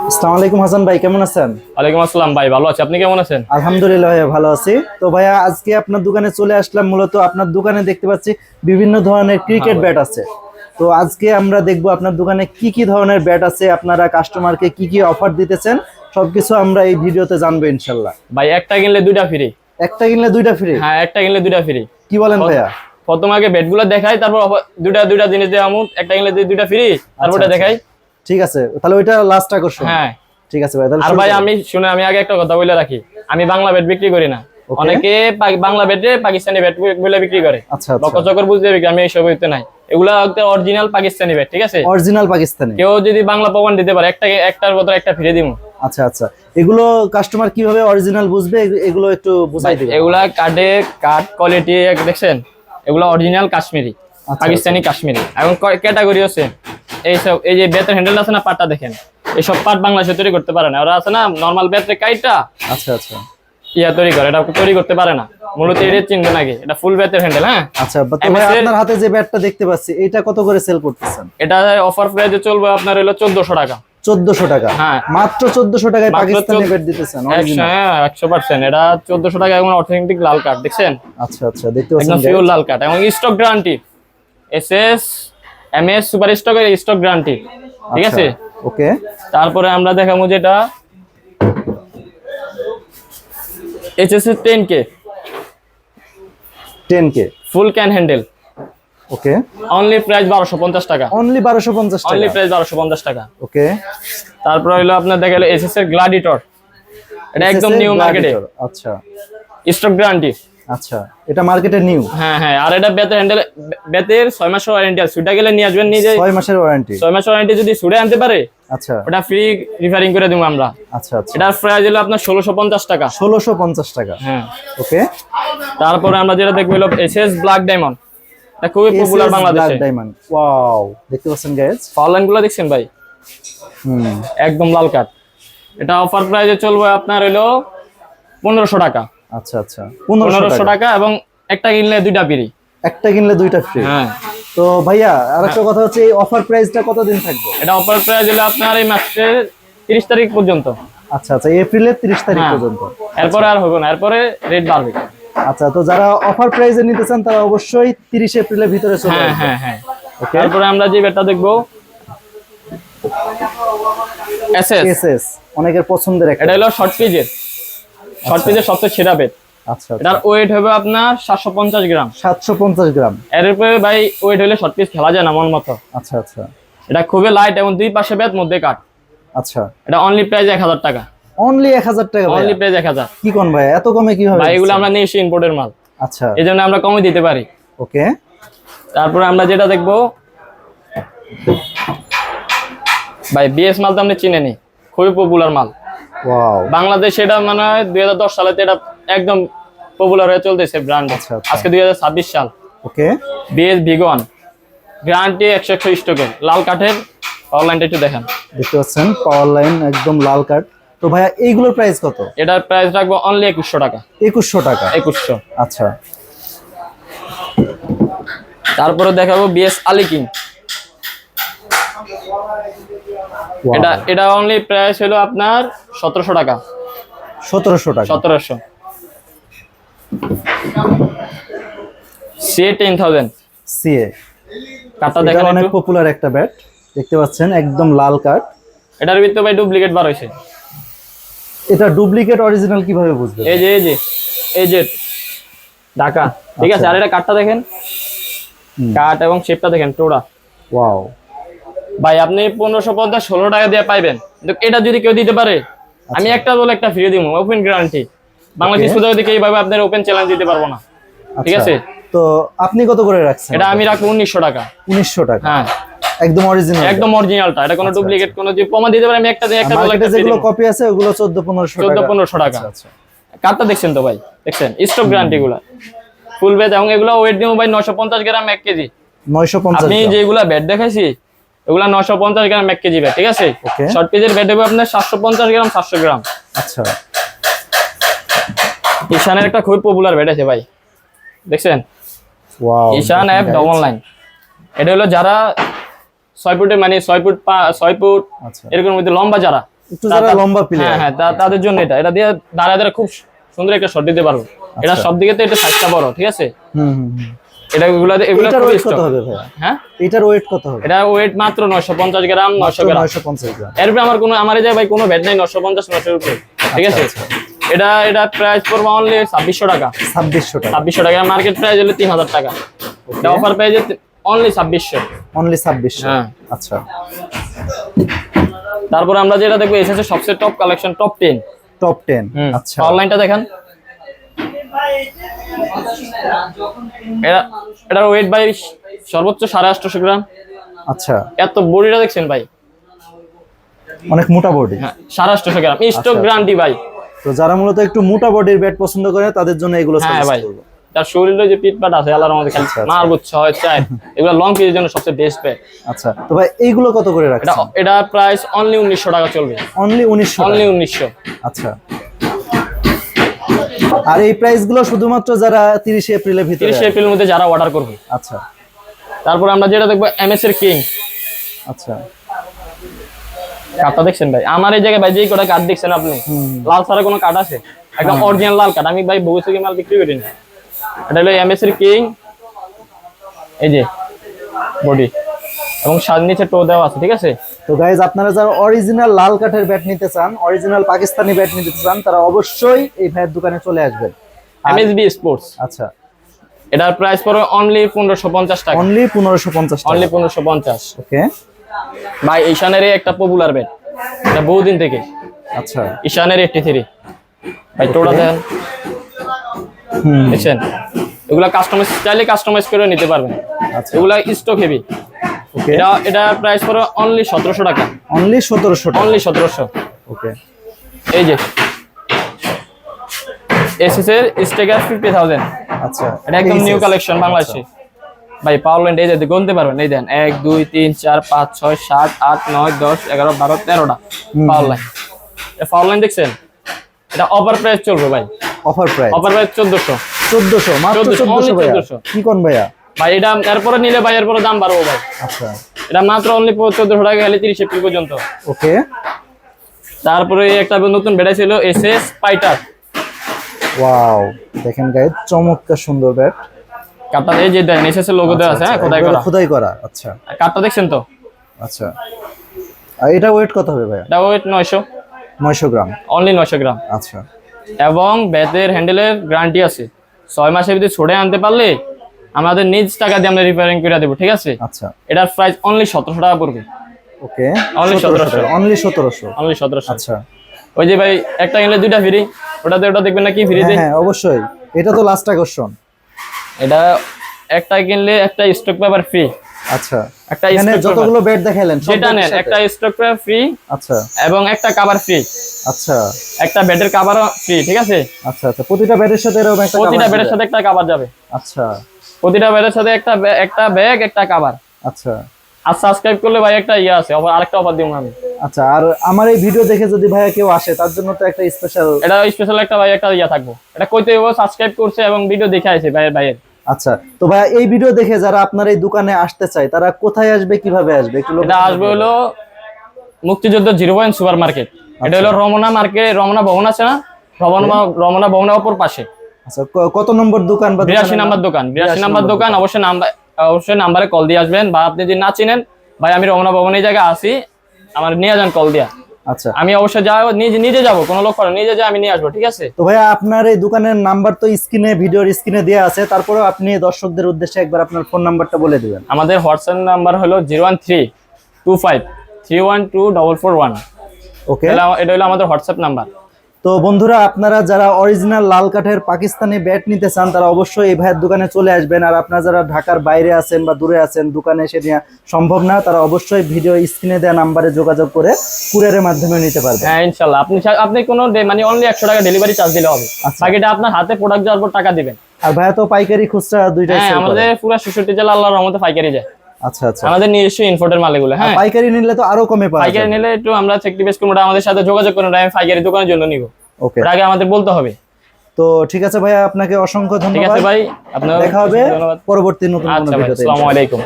আসসালামু আলাইকুম হাসান ভাই, কেমন আছেন? ওয়ালাইকুম আসসালাম ভাই, ভালো আছি। আপনি কেমন আছেন? আলহামদুলিল্লাহ ভাইয়া, ভালো আছি। তো ভাইয়া আজকে আপনার দোকানে চলে আসলাম, মূলত আপনার দোকানে দেখতে পাচ্ছি বিভিন্ন ধরনের ক্রিকেট ব্যাট আছে। তো আজকে আমরা দেখবো আপনার দোকানে কি কি ধরনের ব্যাট আছে, আপনারা কাস্টমারকে কি কি অফার দিতেছেন, সবকিছু আমরা এই ভিডিওতে জানবো ইনশাল্লাহ। ভাই একটা কিনলে দুইটা ফ্রি। একটা কিনলে দুইটা ফ্রি? হ্যাঁ, একটা কিনলে দুইটা ফ্রি। কি বলেন ভাইয়া? প্রথম আগে ব্যাটগুলো দেখাই, তারপর দুইটা দুইটা জিনিস দেওয়া আমু। একটা কিনলে দুইটা ফ্রি, তারপরটা দেখাই। ঠিক আছে, তাহলে ওইটা লাস্ট আকর্ষণ। হ্যাঁ ঠিক আছে ভাই, তাহলে আর ভাই আমি আগে একটা কথা বলে রাখি, আমি বাংলা ব্যাট বিক্রি করি না। অনেকে বাংলা ব্যাটে পাকিস্তানি ব্যাট বলে বিক্রি করে। আচ্ছা, বকচকর বুঝতে বিক্রি, আমি এইসব হইতে নাই। এগুলা অরিজিনাল পাকিস্তানি ব্যাট, ঠিক আছে? অরিজিনাল পাকিস্তানি। কেউ যদি বাংলা প্রমাণ দিতে পারে, একটার বদলে একটা ফ্রি দিমু। আচ্ছা আচ্ছা, এগুলো কাস্টমার কিভাবে অরিজিনাল বুঝবে, এগুলো একটু বুঝাই দিবেন। এগুলা কাঠ কোয়ালিটি দেখছেন, এগুলা অরিজিনাল কাশ্মীরি, পাকিস্তানি কাশ্মীরি। এবং ক্যাটাগরি আছে এইসব। এই যে বেতের হ্যান্ডেল আছে না, পাটটা দেখেন, এইসব পাট বাংলাদেশে তৈরি করতে পারে না। ওরা আছে না নরমাল বেতের কাইটা, আচ্ছা আচ্ছা, ইয়া তৈরি করে, এটা তৈরি করতে পারে না। মূলত এটা চিনবে নাকি, এটা ফুল বেতের হ্যান্ডেল। হ্যাঁ আচ্ছা, তো ভাই আপনার হাতে যে ব্যাটটা দেখতে পাচ্ছি, এটা কত করে সেল করতেছেন? এটা অফার প্রাইসে চলবে আপনার হলো 1400 টাকা। 1400 টাকা? হ্যাঁ, মাত্র 1400 টাকায় পাকিস্তানি ব্যাট দিতেছেন অরিজিনাল? হ্যাঁ 100%। এটা 1400 টাকা। এবং অথেন্টিক লাল কাঠ দেখছেন? আচ্ছা আচ্ছা, দেখতে পাচ্ছেন একদম পিওর লাল কাঠ এবং stock guarantee. SS MS super স্টকের স্টক গ্যারান্টি, ঠিক আছে? ওকে, তারপরে আমরা দেখাবো যেটা HS 10K 10K full can handle. Okay, only price 1250 টাকা। অনলি 1250 টাকা? অনলি প্রাইস 1250 টাকা। ওকে, তারপরে হলো আপনার দেখা গেল এসএস এর গ্ল্যাডিটর। এটা একদম নিউ মার্কেটে। আচ্ছা, স্টক গ্যারান্টি। আচ্ছা, এটা মার্কেটে নিউ? হ্যাঁ হ্যাঁ। আর এটা বেতের হ্যান্ডেল, বেতের 6 মাসের ওয়ারেন্টি আছে। সুটা গেলে নিয়ে আসবেন নিজে। 6 মাসের ওয়ারেন্টি? 6 মাসের ওয়ারেন্টি যদি সুড়ে আনতে পারে, আচ্ছা, ওটা ফ্রি রিপেয়ারিং করে দেবো আমরা। আচ্ছা আচ্ছা, এটার প্রাইস হলো আপনার 1650 টাকা। 1650 টাকা? হ্যাঁ। ওকে, তারপরে আমরা যেটা দেখবো হলো এসএস ব্ল্যাক ডায়মন্ড। এটা খুবই পপুলার বাংলাদেশে। ব্ল্যাক ডায়মন্ড, ওয়াও, দেখতে পাচ্ছেন গাইস? পাওয়ার গুলো দেখছেন ভাই? একদম লাল কাঠ। এটা অফার প্রাইসে চলবে আপনার হলো 1500 টাকা। আচ্ছা আচ্ছা, 1500 টাকা। এবং একটা কিনলে দুইটা ফ্রি। একটা কিনলে দুইটা ফ্রি? হ্যাঁ। তো ভাইয়া আরেকটা কথা হচ্ছে, এই অফার প্রাইসটা কতদিন থাকবে? এটা অফার প্রাইস হলো আপনার এই মাসের 30 তারিখ পর্যন্ত। আচ্ছা আচ্ছা, এপ্রিলের 30 তারিখ পর্যন্ত? এরপরে আর হবে না, এরপরে রেট বাড়বে। আচ্ছা, তো যারা অফার প্রাইসে নিতে চান তারা অবশ্যই 30 এপ্রিলের ভিতরে চলে আসবে। হ্যাঁ হ্যাঁ। তারপরে আমরা যে ব্যাটটা দেখবো এসএস, অনেকের পছন্দের একটা। এটা হলো শর্ট পিচের সবচেয়ে সেরা ব্যাট। আচ্ছা, এটার ওয়েট হবে আপনার 750 গ্রাম। 750 গ্রাম? এর উপরে ভাই ওয়েট হলে শর্ট পিচ খেলা যায় না মন মতো। আচ্ছা আচ্ছা, এটা খুবই লাইট এবং দুই পাশে ব্যাট, মধ্যে কাট। আচ্ছা, এটা অনলি প্রাইস 1000 টাকা। অনলি 1000 টাকা? Only price 1000। কি কোন ভাই, এত কমে কি হবে? ভাই এগুলো আমরা নিয়েছি ইম্পোর্টের মাল। আচ্ছা, এজন্য আমরা কমই দিতে পারি। ওকে, তারপরে আমরা যেটা দেখবো ভাই, বিএস মাল তো আপনি চিনেনি, খুবই পপুলার মাল। ওয়াও, বাংলাদেশ এটা মানে হয় 2010 সালেতে এটা একদম পপুলার হয়ে চলতেছে ব্র্যান্ড। আচ্ছা, আজকে 2026 সাল। ওকে, বিএস ভিগন গ্যারান্টি 100 স্টকের লাল কাঠের। পাওয়ার লাইনটা একটু দেখেন, দেখতে পাচ্ছেন পাওয়ার লাইন একদম লাল কাঠ। তো ভাইয়া এইগুলোর প্রাইস কত? এটার প্রাইস রাখবো অনলি 2100 টাকা। 2100 টাকা? 2100। আচ্ছা, তারপরে দেখাবো বিএস আলী কিং। এটা অনলি প্রাইস হলো আপনার 1700 টাকা। 1700 টাকা? 1700। সিএ 10000 সিএ কাঠটা দেখেন, অনেক পপুলার একটা ব্যাট, দেখতে পাচ্ছেন একদম লাল কাঠ। এটার ভিতরে ভাই ডুপ্লিকেট বার হইছে। এটা ডুপ্লিকেট অরিজিনাল কিভাবে বুঝবেন? এই যে ঢাকা, ঠিক আছে? আর এটা কাঠটা দেখেন, কাঠ এবং শেপটা দেখেন, টোড়া। ওয়াও ভাই আপনি 1550 16 টাকা দিয়ে পাইবেন, কিন্তু এটা যদি কেউ দিতে পারে, আমি একটা বলে একটা ফ্রি দিব, ওপেন গ্যারান্টি। বাংলাদেশ সুদা থেকে এইভাবে আপনার ওপেন চ্যালেঞ্জ দিতে পারবো না, ঠিক আছে? তো আপনি কত করে রাখছেন? এটা আমি রাখবো 1900 টাকা। 1900 টাকা? হ্যাঁ, একদম অরিজিনাল? একদম অরিজিনালটা। এটা কোনো ডুপ্লিকেট কোনো যে প্রমাণ দিতে পারে, আমি একটা দিয়ে একটা বলে একটা যেগুলো কপি আছে ওগুলো 14-1500 টাকা? আচ্ছা। কাঠটা দেখছেন তো ভাই? দেখছেন স্টক গ্যারান্টি গুলা ফুল বেদ। এবং এগুলো ওয়েট দিব ভাই 950 গ্রাম 1 কেজি। 950? আপনি যেগুলা ব্যাট দেখাইছি এগুলা 950 গ্রাম 1 কেজি ব্যাট, ঠিক আছে? শর্ট পিচের ব্যাট হবে আপনার 750 গ্রাম 700 গ্রাম। আচ্ছা, ঈশানের একটা খুব পপুলার ব্যাট আছে ভাই, দেখছেন? ওয়াও, ঈশান অ্যাপ ডবল লাইন। এটা হলো যারা 6 ফুটে মানে 6 ফুট এরকম মধ্যে লম্বা যারা, একটু যারা লম্বা হ্যাঁ প্লেয়ার। হ্যাঁ তাদের জন্য এটা দিয়ে দাঁড়ায় দাঁড়ায় খুব সুন্দর একটা শট দিতে পারবো। এটা সব দিকে তো এটা সাইজটা বড়, ঠিক আছে। এটা এগুলা এটার খুবই ওয়েট কত stock। হবে ভাইয়া? হ্যাঁ এটার ওয়েট কত হবে? এটা ওয়েট মাত্র 950 গ্রাম, 900 গ্রাম। 950 গ্রাম। এর উপরে আমার এই যে ভাই কোনো ভ্যাট নাই, 950 900 এর উপরে, ঠিক আছে। এটা প্রাইস পড়বে অনলি 2600 টাকা। 2600 টাকা। 2600 টাকা। মার্কেট প্রাইস হলো 3000 টাকা। এটা অফার প্রাইসে অনলি 2600। অনলি 2600। হ্যাঁ আচ্ছা। তারপর আমরা যেটা দেখবো এসএস সবচেয়ে টপ কালেকশন, টপ 10। টপ 10। আচ্ছা। অনলাইনটা দেখেন। এটার ওয়েট ভাই সর্বোচ্চ 850 গ্রাম। আচ্ছা। এত বডিটা দেখছেন ভাই, অনেক মোটা বডি। হ্যাঁ 850 গ্রাম স্টক গ্যারান্টি ভাই। তো যারা মূলত একটু মোটা বডির ব্যাট পছন্দ করে তাদের জন্য এগুলো হ্যাঁ সাজেস্ট ভাই, করব। তার শরীরে যে পিটপাট আছে আল্লাহর রহমতে খালি মারগুচ্ছ হয় চাই, এগুলো লং পিরিয়ডের জন্য সবচেয়ে বেস্ট ব্যাট। আচ্ছা, তো ভাই এইগুলো কত করে রাখছেন? এটা প্রাইস অনলি 1900 টাকা চলবে। অনলি 1900। অনলি 1900। আচ্ছা। আর এই প্রাইস গুলো শুধুমাত্র যারা 30 এপ্রিলের ভিতরে 30 এপ্রিলের মধ্যে যারা অর্ডার করবে। আচ্ছা। তারপর আমরা যেটা দেখবো এমএস এর কিং। আচ্ছা। কার্ডটা দেখছেন ভাই, আমার এই জায়গায় ভাই যেই কটা কার্ড দেখছেন আপনি, লাল ছাড়া কোনো কার্ড আছে? একদম অরিজিনাল লাল কার্ড। আমি ভাই ভবিষ্যতে মাল বিক্রি করি না। এটা হলো এমএস এর কিং, এই যে বডি এবং নিচে টো দেওয়া আছে, ঠিক আছে। তো গাইজ আপনারা যারা অরিজিনাল লাল কাঠের ব্যাট নিতে চান, অরিজিনাল পাকিস্তানি ব্যাট নিতে চান, তারা অবশ্যই এই ভাইয়ের দোকানে চলে আসবেন। MSB sports. আচ্ছা। এটার প্রাইস পড়বে অনলি 1550 টাকা। অনলি 1550 টাকা। অনলি 1550। ওকে ভাই ঈশানের একটা পপুলার ব্যাট, এটা বহুদিন থেকে। আচ্ছা। ঈশানের 83 ভাই, টোটা দেন দেখছেন। এগুলা কাস্টমাইজ চাইলে কাস্টমাইজ করে নিতে পারবেন। আচ্ছা। এগুলা স্টক হেভি। ওকে। এটা প্রাইস পড়বে অনলি 1700 টাকা। অনলি 1700 টাকা। অনলি 1700। ওকে। এই যে এসএস এর স্টেকার 50000। আচ্ছা। এটা একদম নিউ কালেকশন বাংলাদেশে ভাই। পাওয়ার লাইন এই যে গুনতে পারবেন, এই দেন 1 2 3 4 5 6 7 8 9 10 11 12 13টা পাওয়ার লাইন। এই পাওয়ার লাইন দেখছেন, এটা অফার প্রাইস চলবে ভাই। Offer price? Offer price 1400। 1400 মাত্র 1400 ভাইয়া? কি কোন ভাইয়া ভাই এটা এরপরে নিলে ভাই এরপরে দাম বাড়বো ভাই। আচ্ছা। এটা মাত্র অনলি 1400 টাকা খালি 30 এপ্রিল পর্যন্ত। ওকে। তারপরে একটা নতুন বেড়াই ছিল এসএস ফাইটার। ওয়াও, দেখেন গাইজ চমৎকার সুন্দর ব্যাট। কার্ডটা এই যে দেন এসএস এর লোগো দেওয়া আছে, হ্যাঁ খোদাই করা। খোদাই করা। আচ্ছা। কার্ডটা দেখছেন তো? আচ্ছা। আর এটা ওয়েট কত হবে ভাইয়া? এটা ওয়েট 900 গ্রাম। অনলি 900 গ্রাম। আচ্ছা। এবং ব্যাটের হ্যান্ডেলের গ্যারান্টি আছে। 6 মাসের ভিতরে ছড়ে আনতে পারলে আমাদের নিজ টাকা দিয়ে আমরা রিপেয়ারিং করে দেব, ঠিক আছে। আচ্ছা। এটার প্রাইস অনলি 1700 টাকা পড়বে। ওকে। অনলি 1700। অনলি 1700। অনলি 1700। আচ্ছা। ওই যে ভাই একটা কিনলে দুইটা ফ্রি, ওটা দেখবেন না কি ফ্রি দেয়? হ্যাঁ অবশ্যই, এটা তো লাস্ট আকর্ষণ। এটা একটা কিনলে একটা স্টক পেপার ফ্রি। আচ্ছা। একটা এখানে স্টক যতগুলো ব্যাট দেখাইলেন যেটা নেন একটা স্টক পেপার ফ্রি। আচ্ছা। এবং একটা কভার ফ্রি। আচ্ছা। একটা ব্যাটের কভারও ফ্রি, ঠিক আছে। আচ্ছা আচ্ছা, প্রতিটা ব্যাটের সাথে এরকম একটা প্রতিটা ব্যাটের সাথে একটা কভার যাবে। আচ্ছা। প্রতিটা ব্যাটের সাথে একটা ব্যাগ একটা কভার। আচ্ছা। আর সাবস্ক্রাইব করলে ভাই একটা ইয়ে আছে, আরেকটা অফার দিব আমি। আচ্ছা। আর আমার এই ভিডিও দেখে যদি ভাইয়া কেউ আসে তার জন্য তো একটা স্পেশাল, এটা স্পেশাল একটা ভাই একটা ইয়া থাকবো। এটা কইতে হইব সাবস্ক্রাইব করছে এবং ভিডিও দেখে আইছে ভাইয়ের। আচ্ছা। তো ভাইয়া এই ভিডিও দেখে যারা আপনার এই দোকানে আসতে চায় তারা কোথায় আসবে, কিভাবে আসবে একটু? এটা আসবে হলো মুক্তিযুদ্ধ 0 সুপার মার্কেট। এটা হলো রমনা মার্কেট, রমনা ভবন আছে না, রমনা ভবনের অপর পাশে। আচ্ছা। কত নম্বর দোকান? 82 নাম্বার দোকান। 82 নাম্বার দোকান। অবশ্যই নাম্বারে কল দিয়ে আসবেন, বা আপনি যদি না চিনেন ভাই আমি রমনা ভবনের জায়গায় আসি, আমার নিয়ে যান কল দিয়া। আচ্ছা। আমি অবশ্যই যাবো, নিজে যাবো, কোনো লোক করে নিজে যাই, আমি নিয়ে আসবো, ঠিক আছে। তো ভাইয়া আপনার এই দোকানের নাম্বার তো স্ক্রিনে, ভিডিওর স্ক্রিনে দেওয়া আছে, তারপরেও আপনি দর্শকদের উদ্দেশ্যে একবার আপনার ফোন নাম্বারটা বলে দিবেন। আমাদের হোয়াটসঅ্যাপ নাম্বার হলো 01325312441। ওকে। এটা হলো আমাদের হোয়াটসঅ্যাপ নাম্বার। তো বন্ধুরা, আপনারা যারা অরিজিনাল লাল কাঠের পাকিস্তানি ব্যাট নিতে চান তারা অবশ্যই এই ভাইয়ের দোকানে চলে আসবেন। আর আপনারা যারা ঢাকার বাইরে আছেন বা দূরে আছেন, দোকানে এসে নেওয়া সম্ভব না, তারা অবশ্যই ভিডিও স্ক্রিনে দেওয়া নাম্বারে যোগাযোগ করে কুরিয়ারের মাধ্যমে নিতে পারবেন। হ্যাঁ ইনশাআল্লাহ। আপনি কোনো মানে অনলি 100 টাকা ডেলিভারি চার্জ দিলে হবে। বাকিটা আপনার হাতে প্রোডাক্ট যাওয়ার পর টাকা দিবেন। আর ভাইয়া তো পাইকারি খুচরা দুইটাই হ্যাঁ, সেল করে? আমাদের পুরো 66 জেলা আল্লাহর রহমতে পাইকারি যায়। আচ্ছা আচ্ছা। আমাদের নিজস্ব ইনপোর্টের মাল এগুলো। হ্যাঁ, পাইকারি নিলে তো আরো কমে পাওয়া পাইকারি যাবে। নিলে একটু আমরা চেকটি বেস করে আমাদের সাথে যোগাযোগ করুন, আমি পাইকারি দোকানের জন্য নিব। ওকে। এর আগে আমাদের বলতে হবে। তো ঠিক আছে ভাইয়া, আপনাকে অসংখ্য ঠিক ধন্যবাদ। আছে ভাই, আপনার দেখা হবে পরবর্তী নতুন কোনো আচ্ছা ভাই, ভিডিওতে। আসসালামু আলাইকুম।